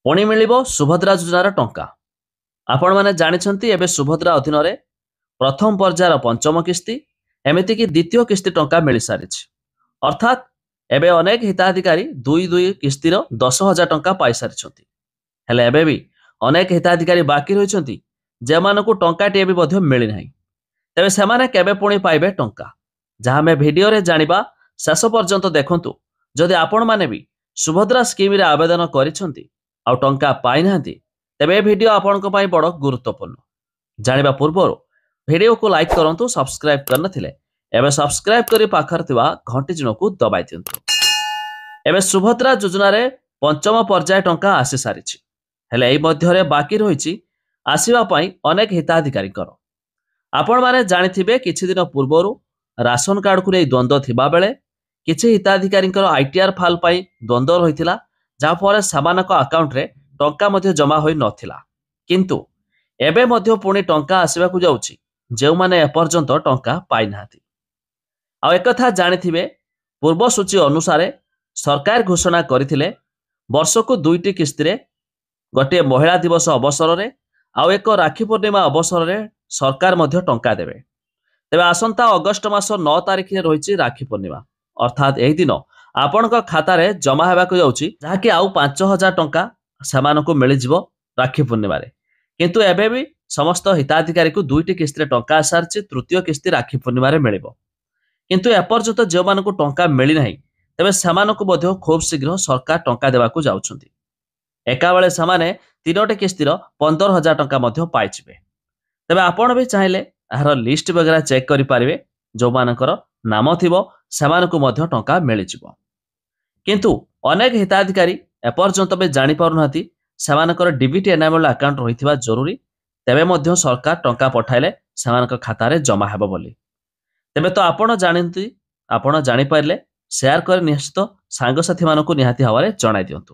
पुणी मिलिब सुभद्रा योजनार टंका। आपण माने जानिछंती एबे सुभद्रा अधीन प्रथम पर्यायर पंचम किस्ती एमितिकी द्वितीय किस्ती टंका मिल सारी। अर्थात एबे अनेक हिताधिकारी दुई दुई किस्तीर 10,000 टंका पाई सारी। हेले एबे भी अनेक हिताधिकारी बाकी रहिछंती जेमानकु टंकाटिए भी मध्य मिली नाही। तेबे सेमाने केबे पुणी पाइबे टंका जहाँ आमे भिडियो रे जानिबा शेष पर्यंत देखंतु। जदि आपण माने भी सुभद्रा स्कीम रे आवेदन करिछंती आ टंका पाई नांती तेबे भिडियो आपणको पई बड़ गुरुत्वपूर्ण। जानिबा पूर्व भिडियो को लाइक करंतु, सब्सक्राइब करनथिले एबे सब्सक्राइब करी पाखर थिबा घंटी चिन्हकु दबाई दियंतु। एबे सुभद्रा योजना रे पंचम पर्याय टंका आसी सारिछि। हेले एई मध्यरे बाकी रहिछि आसीबा पई अनेक हिताधिकारीकर। आपण माने जानिथिबे किछि दिन पूर्वरु राशन कार्ड को नै द्वंद्व थिबा बेले किछि हिताधिकारीकर आईटीआर फाइल पई द्वंद्व रहिथिला, जहाँ फल सामानक अकाउंट रे टंका मध्य जमा होई नथिला। किंतु एबे मध्य पुणी टंका आसीबाकु जाउछि जेउ माने एपर्यंत टंका पाई नाहांती। आ एकथा जानिथिबे पूर्व सूची अनुसार सरकार घोषणा करथिले वर्षको दुईटी किस्ती रे गोटे महिला दिवस अवसर रे आ एक राखी पूर्णिमा अवसर रे सरकार मध्य टंका देबे। तेबे आसंता अगस्ट मास 9 तारिख रे रहिछि राखी पूर्णिमा। अर्थात एही दिन आपणक खाता रे जमा हेबाकु जाउछि जाहाकि आउ 5,000 टंका सेमानकु मिलि जिवो राखी पूर्णिमा रे। किंतु एबे भी समस्त हिताधिकारी को दुईटी किस्ती रे टंका आसारछि। तृतीय किस्ती राखी पूर्णिमा रे मिलिबो। किंतु एपर्यंत जो मानकु टंका मिली नाही तेबे सेमानकु मध्य खूब शीघ्र सरकार टंका देबाकु जाउछंती। एका बेले समाने तीनोटी किस्तीर 15,000 टंका मध्य पाइजिबे। तेबे आपण भी चाहिले एहार लिस्ट वगैरह चेक करि पारिबे। जो मानकर नाम थिबो सेमानकु मध्य टंका मिलि जिवो। किंतु अनेक हिताधिकारी एपर्यंत भी जानि पारुनाहांती सेमानकर डीबीटी एनाबल्ड अकाउंट रहिथिबा जरूरी। तेबे मध्य सरकार टंका पठाइले सेमानक खाता रे जमा हेबो बोली। तेबे तो आपण जानिंती, आपण जानि पाइले शेयर कर निश्चित सांग साथी मानकु निहाती हवारे जणाई दियंतु।